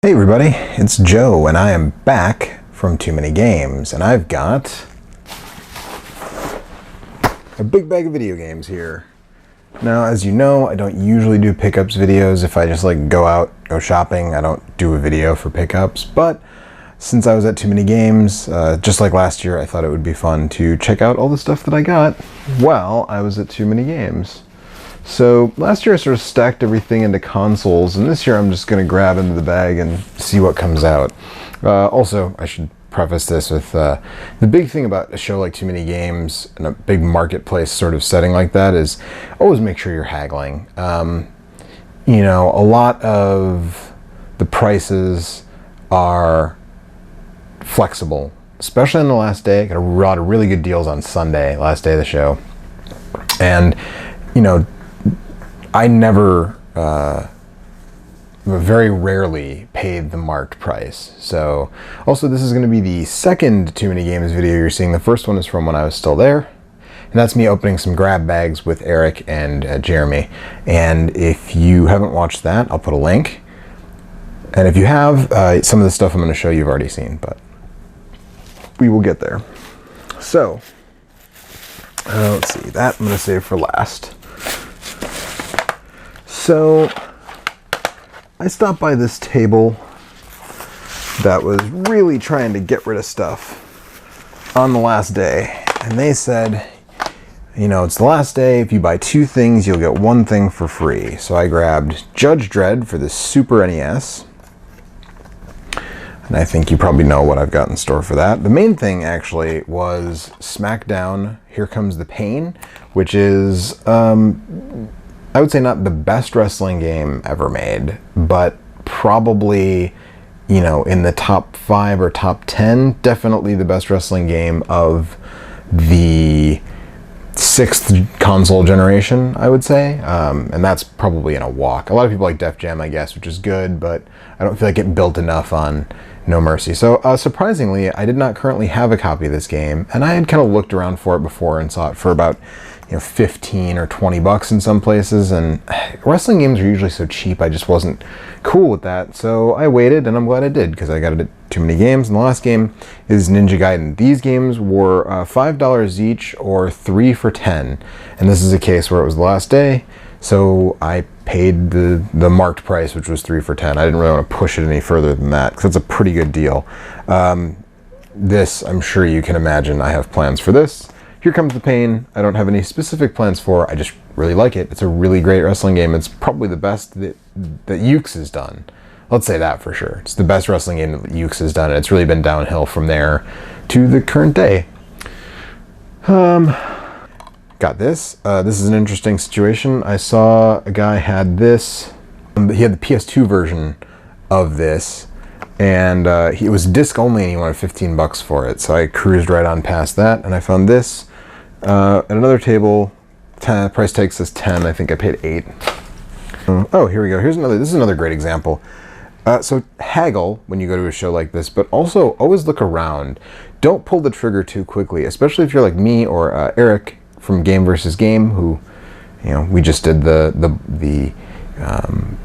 Hey everybody, it's Joe and I am back from Too Many Games and I've got a big bag of video games here. Now, as you know, I don't usually do pickups videos. If I just go shopping, I don't do a video for pickups, but since I was at Too Many Games, just like last year, I thought it would be fun to check out all the stuff that I got while I was at Too Many Games. So last year I sort of stacked everything into consoles, and this year I'm just going to grab into the bag and see what comes out. Also, I should preface this with the big thing about a show like Too Many Games and a big marketplace sort of setting like that is always make sure you're haggling. You know, a lot of the prices are flexible, especially on the last day. I got a lot of really good deals on Sunday, last day of the show. And, you know, I never, very rarely paid the marked price. So, also this is going to be the second Too Many Games video you're seeing. The first one is from when I was still there. And that's me opening some grab bags with Eric and Jeremy. And if you haven't watched that, I'll put a link. And if you have, some of the stuff I'm going to show you've already seen, but we will get there. So, let's see, that I'm going to save for last. So, I stopped by this table that was really trying to get rid of stuff on the last day. And they said, you know, it's the last day. If you buy 2 things, you'll get 1 thing for free. So I grabbed Judge Dredd for the Super NES. And I think you probably know what I've got in store for that. The main thing actually was SmackDown Here Comes the Pain, which is, I would say not the best wrestling game ever made, but probably, you know, in the top 5 or top 10, definitely the best wrestling game of the 6th console generation, I would say. And that's probably in a walk. A lot of people like Def Jam, I guess, which is good, but I don't feel like it built enough on No Mercy. So surprisingly, I did not currently have a copy of this game, and I had kind of looked around for it before and saw it for about, you know, 15 or 20 bucks in some places, and wrestling games are usually so cheap, I just wasn't cool with that. So I waited, and I'm glad I did, because I got it at Too Many Games. And the last game is Ninja Gaiden. These games were $5 each or 3 for $10, and this is a case where it was the last day, so I paid the marked price, which was 3 for $10. I didn't really want to push it any further than that, because that's a pretty good deal. This, I'm sure you can imagine, I have plans for this. Here Comes the Pain, I don't have any specific plans for. I just really like it. It's a really great wrestling game. It's probably the best that Yuke's has done. Let's say that for sure. It's the best wrestling game that Yuke's has done, and it's really been downhill from there to the current day. Got this. This is an interesting situation. I saw a guy had this. He had the PS2 version of this, and it was disc only, and he wanted 15 bucks for it. So I cruised right on past that, and I found this at another table. Price tag says 10. I think I paid 8. Oh, here we go. Here's another. This is another great example. So haggle when you go to a show like this, but also always look around. Don't pull the trigger too quickly, especially if you're like me or Eric from Game vs. Game, who, you know, we just did the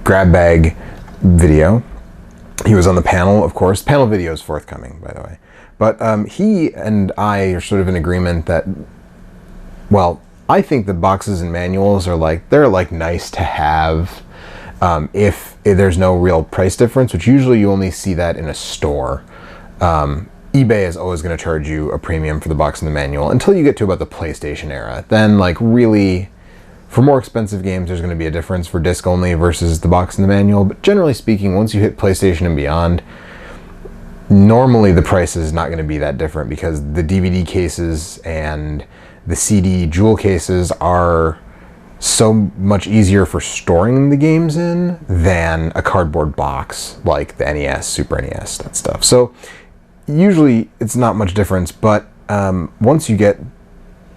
grab bag video. He was on the panel, of course. Panel video is forthcoming, by the way. But he and I are sort of in agreement that, well, I think the boxes and manuals are they're nice to have if there's no real price difference, which usually you only see that in a store. eBay is always going to charge you a premium for the box and the manual until you get to about the PlayStation era. Then, really, for more expensive games, there's going to be a difference for disc only versus the box and the manual. But generally speaking, once you hit PlayStation and beyond, normally the price is not going to be that different, because the DVD cases and the CD jewel cases are so much easier for storing the games in than a cardboard box like the NES, Super NES, that stuff. So usually it's not much difference, but once you get,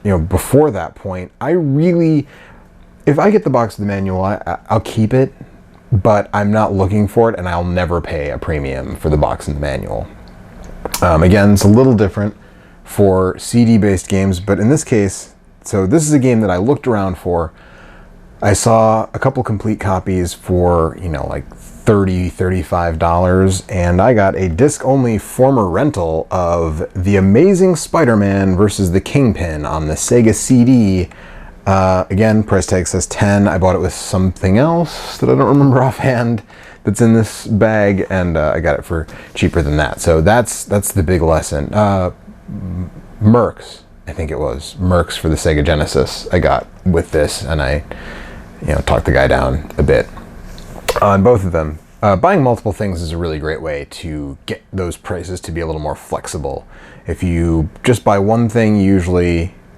you know, before that point, if I get the box of the manual, I'll keep it, but I'm not looking for it, and I'll never pay a premium for the box and the manual. Again, it's a little different for CD-based games, but in this case, so this is a game that I looked around for. I saw a couple complete copies for, you know, $35, and I got a disc-only former rental of The Amazing Spider-Man versus the Kingpin on the Sega CD. Again, price tag says $10. I bought it with something else that I don't remember offhand that's in this bag, and I got it for cheaper than that. So that's the big lesson. Mercs, I think it was Mercs for the Sega Genesis I got with this, and I talked the guy down a bit on both of them. Buying multiple things is a really great way to get those prices to be a little more flexible. If you just buy one thing,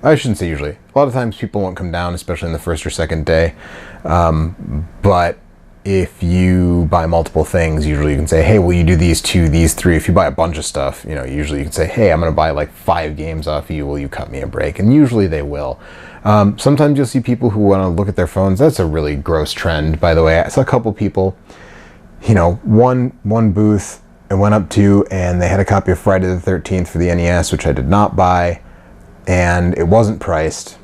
I shouldn't say usually, a lot of times people won't come down, especially in the first or second day. But if you buy multiple things, usually you can say, hey, will you do these 2, these 3? If you buy a bunch of stuff, usually you can say, hey, I'm going to buy like 5 games off you. Will you cut me a break? And usually they will. Sometimes you'll see people who want to look at their phones. That's a really gross trend, by the way. I saw a couple people, one booth I went up to, and they had a copy of Friday the 13th for the NES, which I did not buy, and it wasn't priced.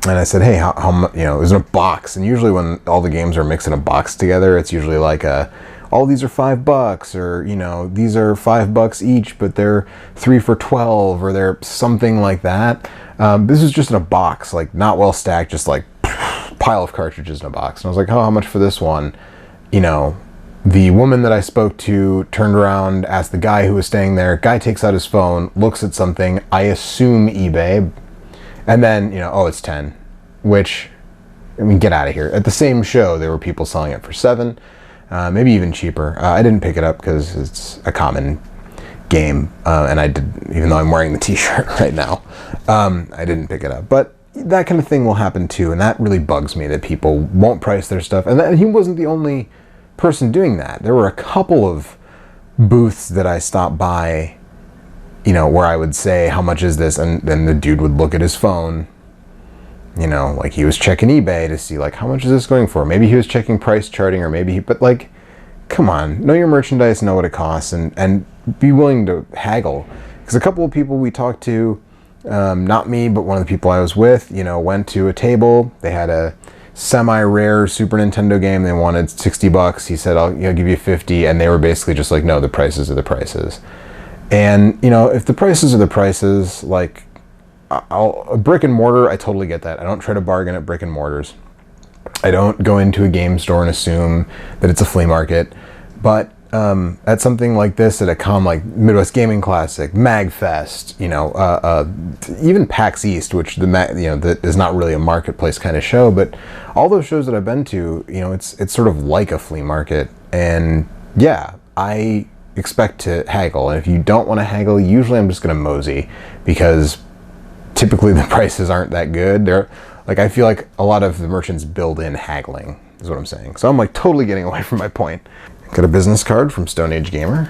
And I said, hey, how much, it was in a box. And usually when all the games are mixed in a box together, it's usually like all these are $5, or, these are $5 each, but they're 3 for $12, or they're something like that. This is just in a box, like not well stacked, just like pile of cartridges in a box. And I was like, oh, how much for this one? The woman that I spoke to turned around, asked the guy who was staying there. Guy takes out his phone, looks at something, I assume eBay, and then, oh, it's 10, which, get out of here. At the same show, there were people selling it for 7, maybe even cheaper. I didn't pick it up because it's a common game, and I did, even though I'm wearing the t-shirt right now, I didn't pick it up. But that kind of thing will happen too, and that really bugs me, that people won't price their stuff. And he wasn't the only person doing that. There were a couple of booths that I stopped by, where I would say, how much is this? And then the dude would look at his phone, like he was checking eBay to see, like, how much is this going for? Maybe he was checking price charting, or maybe but like, come on, know your merchandise, know what it costs, and be willing to haggle. Because a couple of people we talked to, not me, but one of the people I was with, went to a table. They had a semi-rare Super Nintendo game. They wanted $60. He said, I'll give you 50. And they were basically just like, no, the prices are the prices. And, if the prices are the prices, like, a brick and mortar, I totally get that. I don't try to bargain at brick and mortars. I don't go into a game store and assume that it's a flea market. But at something like this, at a con like Midwest Gaming Classic, MagFest, even PAX East, which that is not really a marketplace kind of show, but all those shows that I've been to, it's sort of like a flea market. And yeah, I expect to haggle. And if you don't want to haggle, usually I'm just going to mosey, because typically the prices aren't that good. I feel like a lot of the merchants build in haggling, is what I'm saying. So I'm like totally getting away from my point. Got a business card from Stone Age Gamer.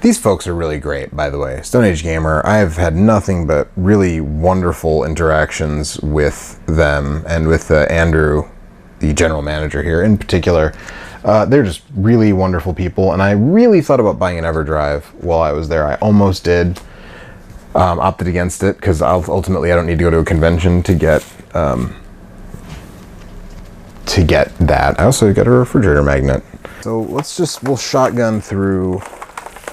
These folks are really great, by the way. Stone Age Gamer, I have had nothing but really wonderful interactions with them, and with Andrew, the general manager here in particular. They're just really wonderful people, and I really thought about buying an EverDrive while I was there. I almost did. Opted against it, because ultimately I don't need to go to a convention to get that. I also got a refrigerator magnet. So we'll shotgun through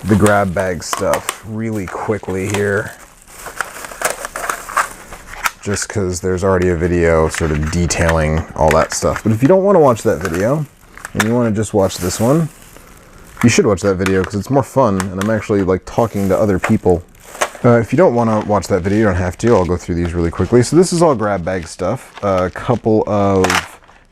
the grab bag stuff really quickly here, just because there's already a video sort of detailing all that stuff. But if you don't want to watch that video and you want to just watch this one, you should watch that video, because it's more fun, and I'm actually like talking to other people. If you don't want to watch that video, you don't have to. I'll go through these really quickly. So this is all grab bag stuff. A couple of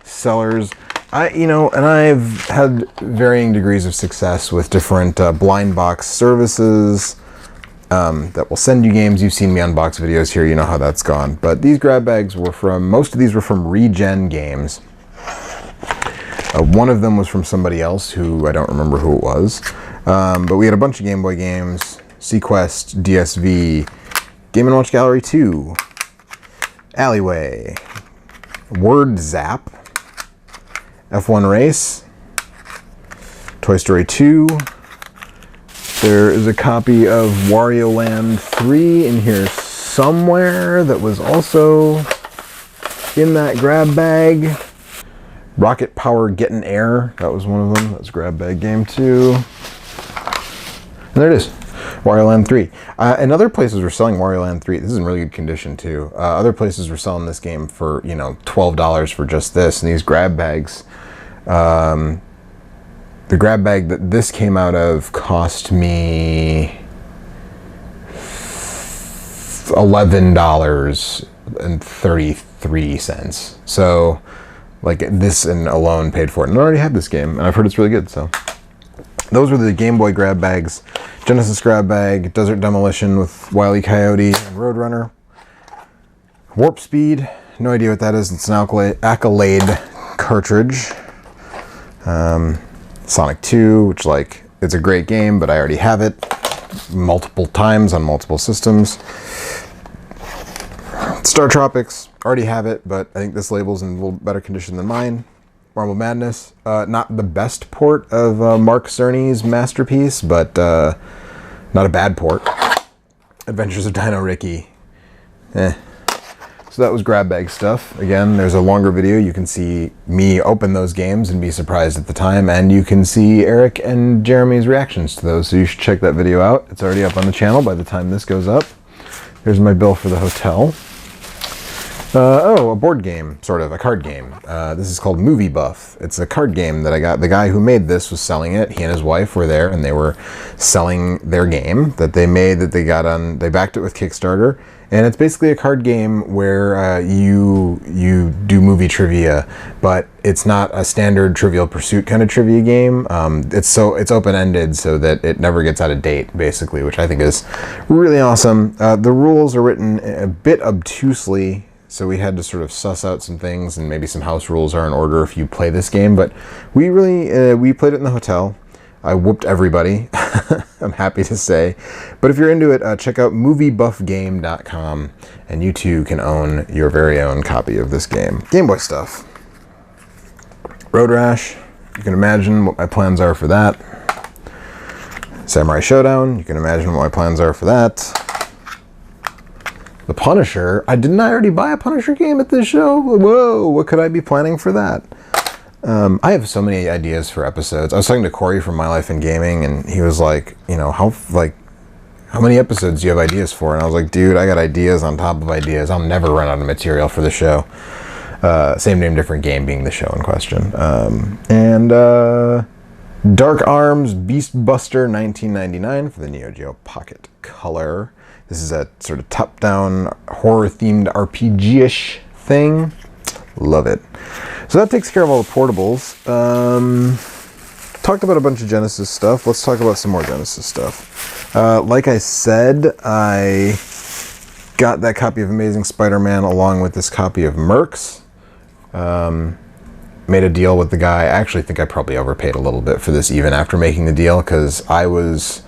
sellers. And I've had varying degrees of success with different blind box services that will send you games. You've seen me unbox videos here. You know how that's gone. But these grab bags were most of these were from Regen Games. One of them was from somebody else who I don't remember who it was. But we had a bunch of Game Boy games. Sequest, DSV, Game & Watch Gallery 2, Alleyway, Word Zap, F1 Race, Toy Story 2. There is a copy of Wario Land 3 in here somewhere that was also in that grab bag. Rocket Power Getting Air, that was one of them. That's Grab Bag Game 2. And there it is, Wario Land 3. And other places were selling Wario Land 3. This is in really good condition too. Other places were selling this game for, you know, $12 for just this. And these grab bags, the grab bag that this came out of cost me $11.33. So, like, this and alone paid for it. And I already have this game, and I've heard it's really good, so. Those were the Game Boy grab bags. Genesis grab bag, Desert Demolition with Wile E. Coyote and Roadrunner. Warp Speed, no idea what that is. It's an Accolade cartridge. Sonic 2, which, like, it's a great game, but I already have it multiple times on multiple systems. Star Tropics, already have it, but I think this label's in a little better condition than mine. Marble Madness, not the best port of Mark Cerny's masterpiece, but not a bad port. Adventures of Dino Ricky, So that was grab bag stuff. Again, there's a longer video. You can see me open those games and be surprised at the time, and you can see Eric and Jeremy's reactions to those, so you should check that video out. It's already up on the channel by the time this goes up. Here's my bill for the hotel. Oh, a board game, sort of, a card game. This is called Movie Buff. It's a card game that I got. The guy who made this was selling it. He and his wife were there, and they were selling their game that they made, that they got on, they backed it with Kickstarter. And it's basically a card game where you do movie trivia, but it's not a standard Trivial Pursuit kind of trivia game. It's open-ended so that it never gets out of date, basically, which I think is really awesome. The rules are written a bit obtusely, so we had to sort of suss out some things, and maybe some house rules are in order if you play this game. But we really, we played it in the hotel. I whooped everybody, I'm happy to say. But if you're into it, check out moviebuffgame.com, and you too can own your very own copy of this game. Game Boy stuff. Road Rash, you can imagine what my plans are for that. Samurai Showdown, you can imagine what my plans are for that. The Punisher, didn't I already buy a Punisher game at this show? Whoa, what could I be planning for that? I have so many ideas for episodes. I was talking to Corey from My Life in Gaming, and he was like, you know, how many episodes do you have ideas for? And I was like, dude, I got ideas on top of ideas. I'll never run out of material for the show. Same name, different game being the show in question. Dark Arms Beast Buster 1999 for the Neo Geo Pocket Color. This is a sort of top-down horror-themed RPG-ish thing. Love it. So that takes care of all the portables. Talked about a bunch of Genesis stuff. Let's talk about some more Genesis stuff. Like I said, I got that copy of Amazing Spider-Man along with this copy of Mercs. Made a deal with the guy. I actually think I probably overpaid a little bit for this even after making the deal, because I was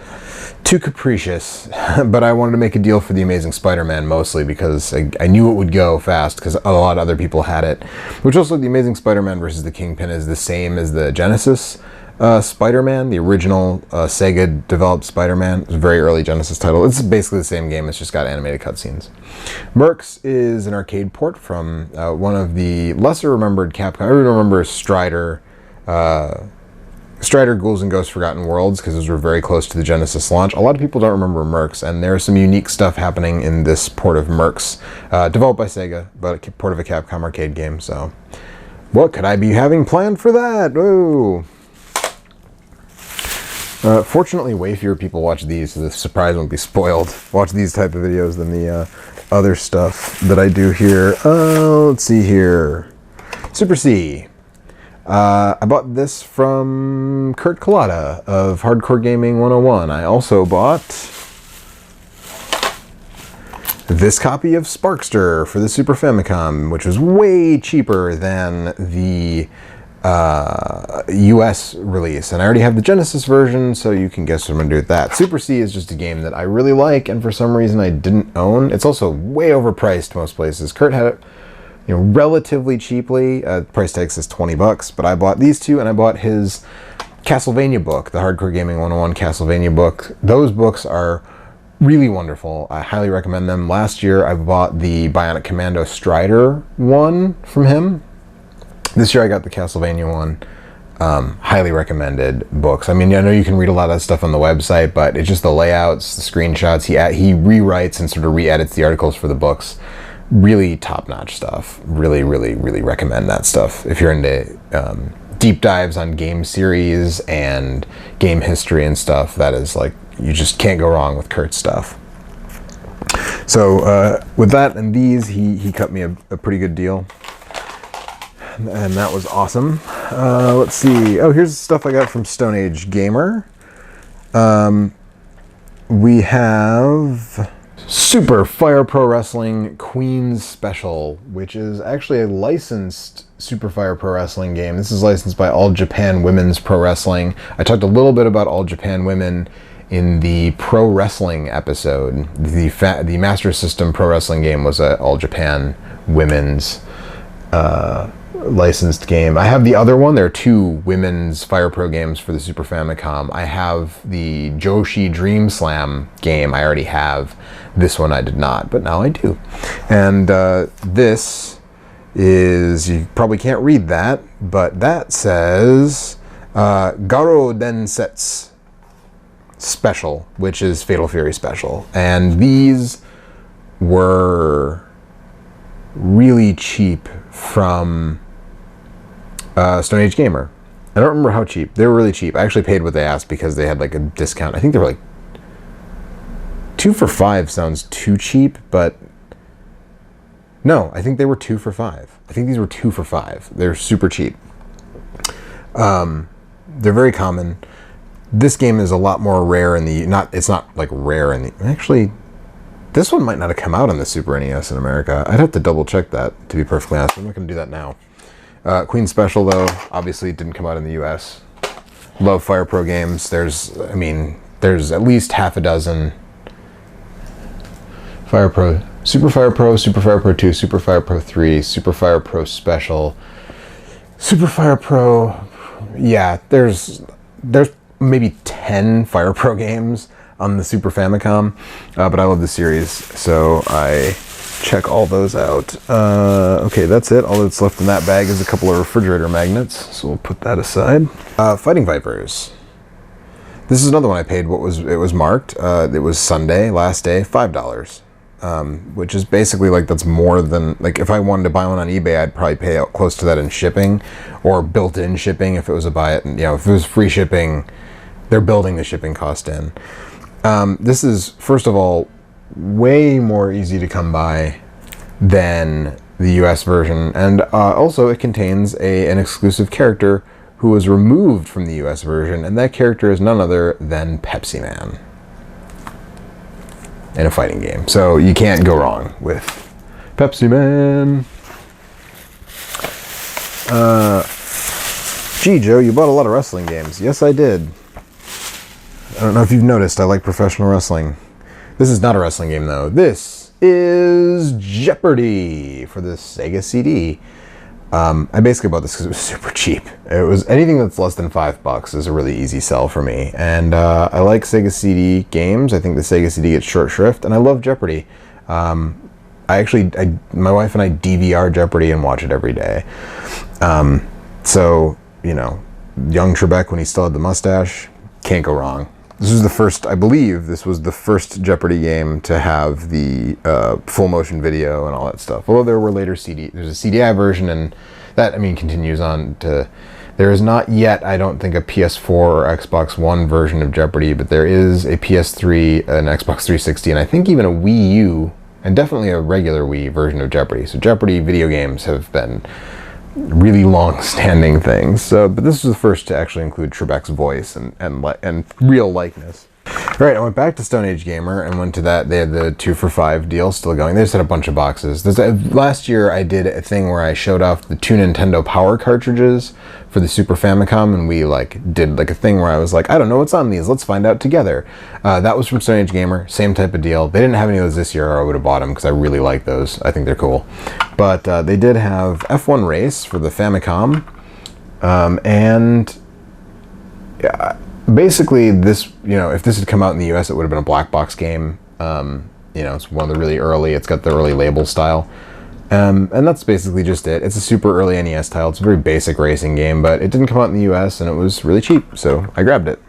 too capricious, but I wanted to make a deal for the Amazing Spider-Man mostly because I knew it would go fast because a lot of other people had it. Which also, the Amazing Spider-Man versus the Kingpin is the same as the Genesis Spider-Man, the original Sega-developed Spider-Man. It's a very early Genesis title. It's basically the same game, it's just got animated cutscenes. Mercs is an arcade port from one of the lesser-remembered Capcom. I remember Strider, Ghouls and Ghosts Forgotten Worlds, because those were very close to the Genesis launch. A lot of people don't remember Mercs, and there's some unique stuff happening in this port of Mercs, developed by Sega, but a port of a Capcom arcade game, so what could I be having planned for that? Whoa! Fortunately, way fewer people watch these, so the surprise won't be spoiled. Watch these type of videos than the other stuff that I do here. Let's see here. Super C. I bought this from Kurt Collada of Hardcore Gaming 101. I also bought this copy of Sparkster for the Super Famicom, which was way cheaper than the US release. And I already have the Genesis version, so you can guess what I'm going to do with that. Super C is just a game that I really like, and for some reason I didn't own. It's also way overpriced most places. Kurt had it, you know, relatively cheaply. Price tag says 20 bucks, but I bought these two, and I bought his Castlevania book, the Hardcore Gaming 101 Castlevania book. Those books are really wonderful. I highly recommend them. Last year I bought the Bionic Commando Strider one from him. This year I got the Castlevania one. Highly recommended books. I mean, I know you can read a lot of that stuff on the website, but it's just the layouts, the screenshots. He rewrites and sort of re-edits the articles for the books. Really top-notch stuff. Really, really, really recommend that stuff. If you're into deep dives on game series and game history and stuff, that is like, you just can't go wrong with Kurt's stuff. So with that and these, he cut me a pretty good deal. And that was awesome. Let's see. Oh, here's the stuff I got from Stone Age Gamer. We have Super Fire Pro Wrestling Queen's Special, which is actually a licensed Super Fire Pro Wrestling game. This is licensed by All Japan Women's Pro Wrestling. I talked a little bit about All Japan Women in the Pro Wrestling episode. The Master System Pro Wrestling game was a All Japan Women's licensed game. I have the other one. There are two women's Fire Pro games for the Super Famicom. I have the Joshi Dream Slam game. I already have. This one I did not, but now I do. And this is, you probably can't read that, but that says Garo Densetsu Special, which is Fatal Fury Special. And these were really cheap from Stone Age Gamer. I don't remember how cheap. They were really cheap. I actually paid what they asked because they had like a discount. I think they were like 2 for $5 sounds too cheap, but no, I think they were 2 for $5. I think these were 2 for $5. They're super cheap. They're very common. This game is a lot more rare in the, it's not like rare in the, actually, this one might not have come out on the Super NES in America. I'd have to double check that, to be perfectly honest. I'm not going to do that now. Queen Special, though, obviously didn't come out in the US. Love Fire Pro games. There's at least half a dozen Fire Pro. Super Fire Pro, Super Fire Pro 2, Super Fire Pro 3, Super Fire Pro Special, Super Fire Pro. Yeah, there's maybe 10 Fire Pro games on the Super Famicom, but I love the series, so I check all those out. Okay, that's it. All that's left in that bag is a couple of refrigerator magnets, so we'll put that aside. Fighting Vipers. This is another one I paid it was marked. It was Sunday, last day, $5. Which is basically like, that's more than, like if I wanted to buy one on eBay, I'd probably pay out close to that in shipping, or built-in shipping if it was a buy it, and if it was free shipping, they're building the shipping cost in. This is, first of all, way more easy to come by than the US version, and also it contains an exclusive character who was removed from the US version, and that character is none other than Pepsi Man in a fighting game. So you can't go wrong with Pepsi Man. Gee, Joe, you bought a lot of wrestling games. Yes, I did. I don't know if you've noticed, I like professional wrestling. This is not a wrestling game, though. This is Jeopardy for the Sega CD. I basically bought this because it was super cheap. It was anything that's less than $5 is a really easy sell for me. And I like Sega CD games. I think the Sega CD gets short shrift, and I love Jeopardy. My wife and I DVR Jeopardy and watch it every day. So, young Trebek when he still had the mustache, can't go wrong. This was the first, I believe, this was the first Jeopardy game to have the full motion video and all that stuff. Although there were later there's a CDI version, and that, continues on to, there is not yet, I don't think, a PS4 or Xbox One version of Jeopardy, but there is a PS3, an Xbox 360, and I think even a Wii U, and definitely a regular Wii version of Jeopardy. So Jeopardy video games have been really long-standing things. So, but this was the first to actually include Trebek's voice and real likeness. All right, I went back to Stone Age Gamer and went to that. They had the 2 for $5 deal still going. They just had a bunch of boxes. Last year, I did a thing where I showed off the 2 Nintendo Power cartridges for the Super Famicom, and we did a thing where I was like, I don't know what's on these. Let's find out together. That was from Stone Age Gamer. Same type of deal. They didn't have any of those this year, or I would have bought them because I really like those. I think they're cool. But they did have F1 Race for the Famicom, and yeah. Basically, this, if this had come out in the US, it would have been a black box game. It's one of the really early, it's got the early label style. And that's basically just it. It's a super early NES title. It's a very basic racing game, but it didn't come out in the US and it was really cheap, so I grabbed it.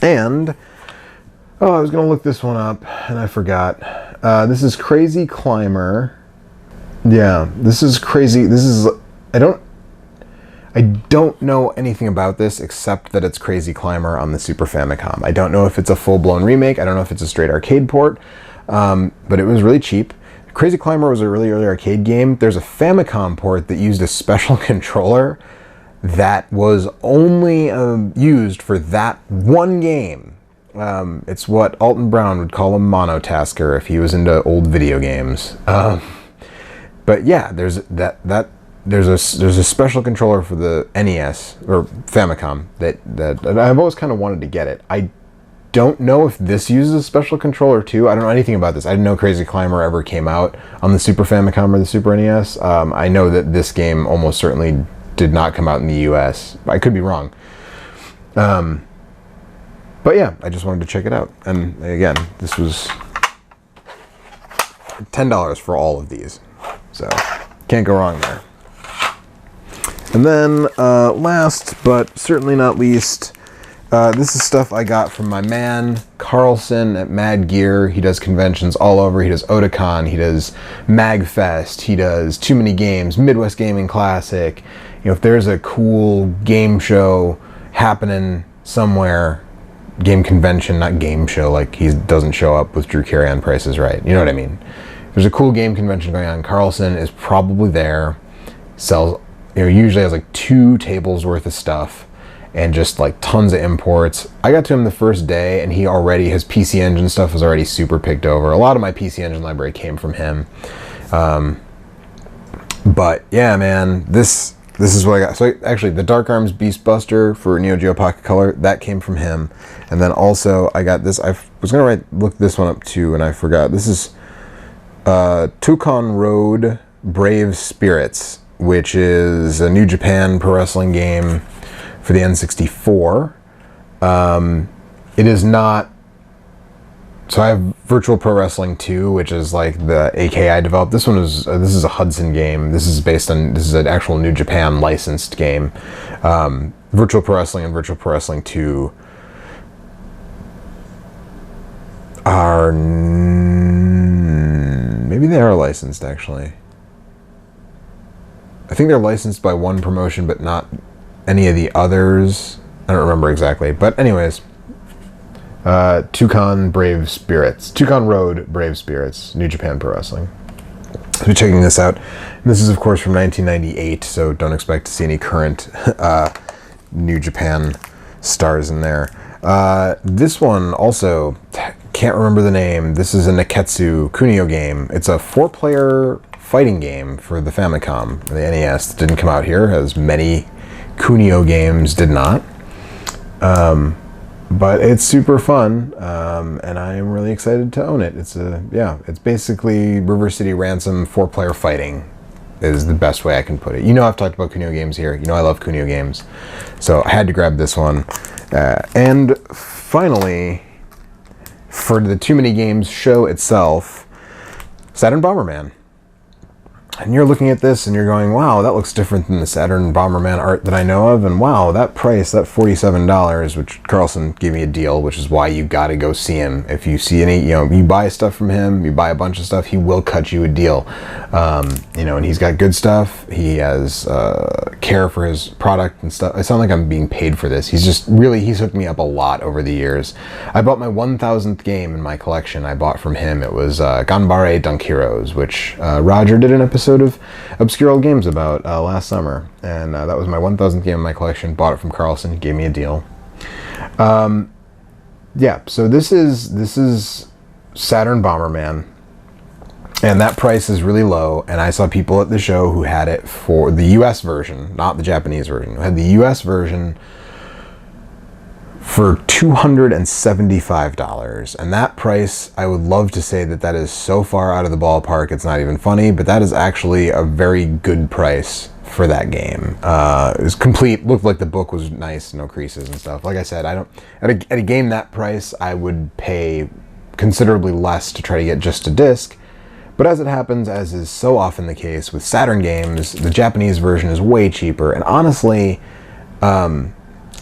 And, oh, I was going to look this one up and I forgot. This is Crazy Climber. Yeah, this is crazy. This is, I don't know anything about this except that it's Crazy Climber on the Super Famicom. I don't know if it's a full-blown remake. I don't know if it's a straight arcade port, but it was really cheap. Crazy Climber was a really early arcade game. There's a Famicom port that used a special controller that was only used for that one game. It's what Alton Brown would call a monotasker if he was into old video games. But yeah, there's a special controller for the NES or Famicom that I've always kind of wanted to get it. I don't know if this uses a special controller too. I don't know anything about this. I didn't know Crazy Climber ever came out on the Super Famicom or the Super NES. I know that this game almost certainly did not come out in the US. I could be wrong. But yeah, I just wanted to check it out. And again, this was $10 for all of these. So can't go wrong there. And then last but certainly not least, this is stuff I got from my man Carlson at Mad Gear. He does conventions all over. He does Otakon, he does MagFest, he does Too Many Games, Midwest Gaming Classic. You know, if there's a cool game show happening somewhere, game convention, not game show, like he doesn't show up with Drew Carey on Price is Right. You know what I mean? If there's a cool game convention going on, Carlson is probably there. Sells, you know, usually has like 2 tables worth of stuff and just like tons of imports. I got to him the first day and he already, his PC Engine stuff was already super picked over. A lot of my PC Engine library came from him. But yeah, man, this is what I got. So actually the Dark Arms Beast Buster for Neo Geo Pocket Color, that came from him. And then also I got this, I was gonna look this one up too and I forgot. This is Tukon Road Brave Spirits, which is a New Japan Pro Wrestling game for the N64. It is not, so I have Virtual Pro Wrestling 2, which is like the AKI developed. This one is, this is a Hudson game. This is based on, this is an actual New Japan licensed game. Virtual Pro Wrestling and Virtual Pro Wrestling 2 are, maybe they are licensed actually. I think they're licensed by one promotion, but not any of the others. I don't remember exactly. But anyways, Tukon Brave Spirits. Tukon Road Brave Spirits, New Japan Pro Wrestling. So be checking this out. And this is, of course, from 1998, so don't expect to see any current New Japan stars in there. This one also, can't remember the name. This is a Neketsu Kunio game. It's a 4-player fighting game for the Famicom, the NES. That didn't come out here, as many Kunio games did not. But it's super fun, and I am really excited to own it. It's it's basically River City Ransom 4-player fighting is the best way I can put it. You know I've talked about Kunio games here. You know I love Kunio games. So I had to grab this one. And finally, for the Too Many Games show itself, Saturn Bomberman. And you're looking at this and you're going, wow, that looks different than the Saturn Bomberman art that I know of. And wow, that price, that $47, which Carlson gave me a deal, which is why you got to go see him. If you see any, you know, you buy stuff from him, you buy a bunch of stuff, he will cut you a deal. You know, and he's got good stuff. He has care for his product and stuff. I sound like I'm being paid for this. He's just really, he's hooked me up a lot over the years. I bought my 1000th game in my collection I bought from him. It was Ganbare Dunk Heroes, which Roger did an episode of Obscure Old Games about last summer, and that was my 1000th game in my collection. Bought it from Carlson, he gave me a deal. Yeah, so this is Saturn Bomberman, and that price is really low, and I saw people at the show who had it for the US version, not the Japanese version, who had the US version for $275, and that price, I would love to say that that is so far out of the ballpark it's not even funny, but that is actually a very good price for that game. It was complete, looked like the book was nice, no creases and stuff. Like I said, I don't, at a game that price, I would pay considerably less to try to get just a disc, But as it happens, as is so often the case with Saturn games, the Japanese version is way cheaper. And honestly,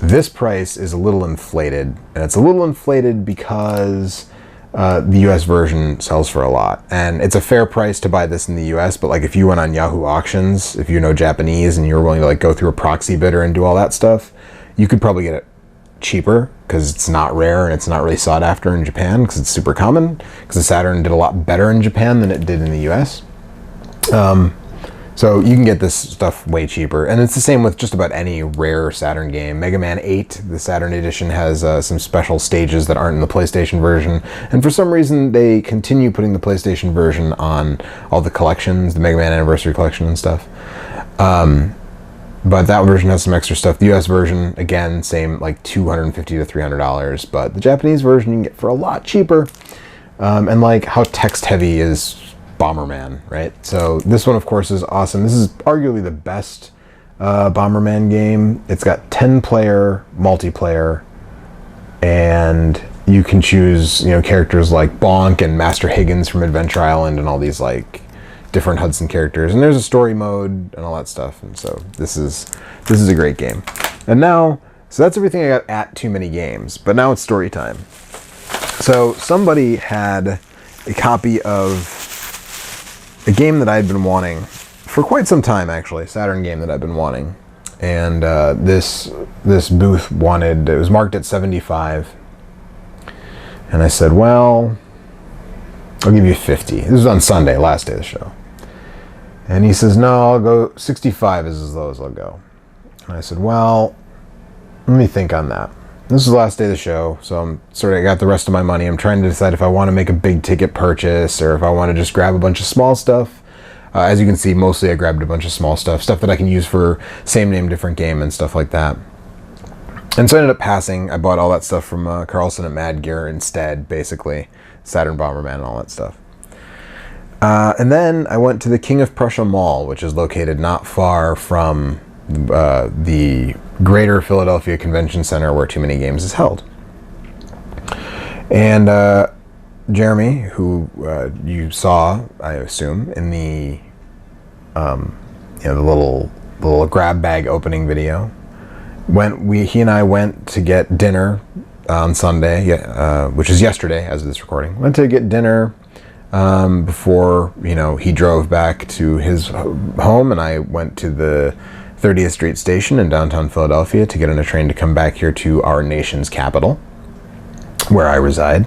this price is a little inflated. And it's a little inflated because the US version sells for a lot. And it's a fair price to buy this in the US, but like if you went on Yahoo Auctions, if you know Japanese and you're willing to like go through a proxy bidder and do all that stuff, you could probably get it cheaper because it's not rare and it's not really sought after in Japan because it's super common, because the Saturn did a lot better in Japan than it did in the US. So you can get this stuff way cheaper, and it's the same with just about any rare Saturn game. Mega Man 8, the Saturn edition, has some special stages that aren't in the PlayStation version, and for some reason they continue putting the PlayStation version on all the collections, the Mega Man Anniversary Collection and stuff. But that version has some extra stuff. The US version, again, same, like $250 to $300, but the Japanese version you can get for a lot cheaper. And like how text heavy is Bomberman, right? So this one, of course, is awesome. This is arguably the best Bomberman game. It's got 10-player multiplayer, and you can choose, you know, characters like Bonk and Master Higgins from Adventure Island and all these like different Hudson characters. And there's a story mode and all that stuff. And so this is a great game. And now, so that's everything I got at TooManyGames, but now it's story time. So somebody had a copy of a game that I had been wanting for quite some time, actually, a Saturn game that I've been wanting. And this booth wanted, it was marked at 75. And I said, well, I'll give you 50. This was on Sunday, last day of the show. And he says, no, I'll go 65 is as low as I'll go. And I said, well, let me think on that. This is the last day of the show, so I got the rest of my money. I'm trying to decide if I want to make a big ticket purchase or if I want to just grab a bunch of small stuff. As you can see, mostly I grabbed a bunch of small stuff that I can use for same name, different game and stuff like that. And so I ended up passing. I bought all that stuff from Carlson at Mad Gear instead, basically. Saturn Bomberman and all that stuff. And then I went to the King of Prussia Mall, which is located not far from the Greater Philadelphia Convention Center where TooManyGames is held. And Jeremy, who you saw, I assume, in the the little grab bag opening video, he and I went to get dinner on Sunday, which is yesterday as of this recording. Went to get dinner before he drove back to his home, and I went to the 30th Street Station in downtown Philadelphia to get on a train to come back here to our nation's capital, where I reside.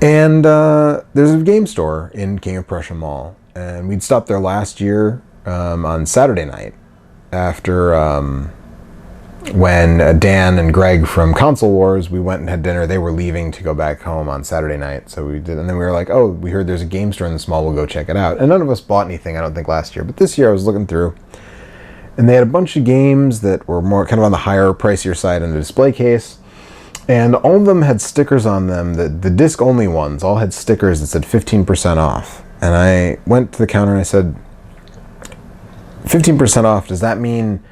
And there's a game store in King of Prussia Mall, and we'd stopped there last year on Saturday night after when Dan and Greg from Console Wars, we went and had dinner. They were leaving to go back home on Saturday night, so we did. And then we were like, oh, we heard there's a game store in this mall, we'll go check it out. And none of us bought anything, I don't think, last year. But this year I was looking through, and they had a bunch of games that were more kind of on the higher, pricier side in the display case. And all of them had stickers on them. The disc-only ones all had stickers that said 15% off. And I went to the counter and I said, 15% off, does that mean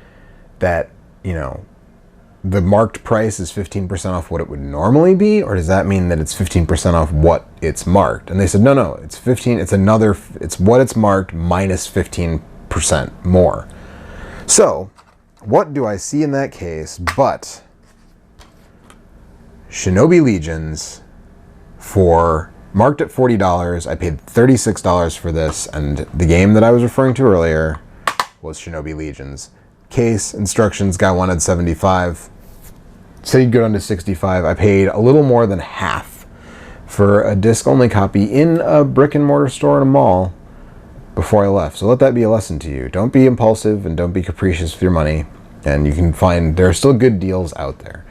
that, the marked price is 15% off what it would normally be? Or does that mean that it's 15% off what it's marked? And they said, no, it's 15, it's what it's marked minus 15% more. So, what do I see in that case but Shinobi Legions for marked at $40. I paid $36 for this, and the game that I was referring to earlier was Shinobi Legions. Case, instructions, guy wanted 75. Said he'd go down to 65. I paid a little more than half for a disc-only copy in a brick-and-mortar store in a mall before I left. So let that be a lesson to you. Don't be impulsive and don't be capricious with your money. And you can find, there are still good deals out there.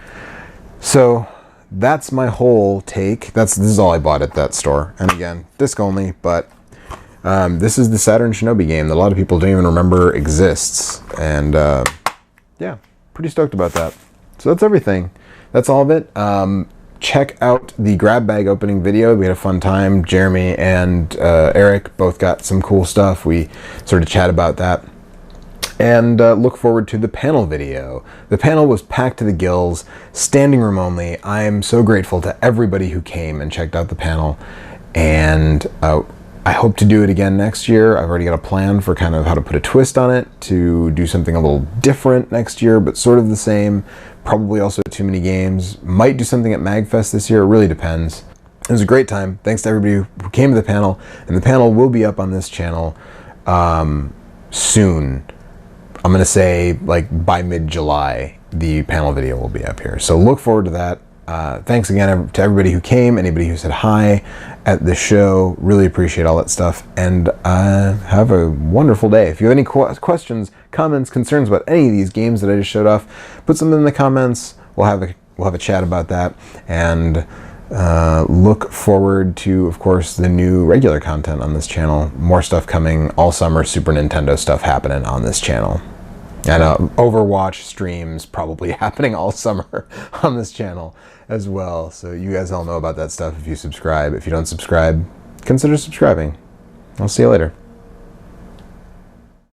So that's my whole take. This is all I bought at that store. And again, disc only, but this is the Saturn Shinobi game that a lot of people don't even remember exists. And yeah, pretty stoked about that. So that's everything. That's all of it. Check out the grab bag opening video. We had a fun time. Jeremy and Eric both got some cool stuff. We sort of chat about that. And look forward to the panel video. The panel was packed to the gills, standing room only. I am so grateful to everybody who came and checked out the panel. And I hope to do it again next year. I've already got a plan for kind of how to put a twist on it, to do something a little different next year, but sort of the same. Probably also at Too Many Games. Might do something at MagFest this year. It really depends. It was a great time. Thanks to everybody who came to the panel. And the panel will be up on this channel soon. I'm going to say like by mid-July, the panel video will be up here. So look forward to that. Thanks again to everybody who came, anybody who said hi at the show. Really appreciate all that stuff. And have a wonderful day. If you have any questions, comments, concerns about any of these games that I just showed off, put some in the comments. We'll have a chat about that. And look forward to, of course, the new regular content on this channel. More stuff coming all summer. Super Nintendo stuff happening on this channel. And Overwatch streams probably happening all summer on this channel as well. So you guys all know about that stuff if you subscribe. If you don't subscribe, consider subscribing. I'll see you later.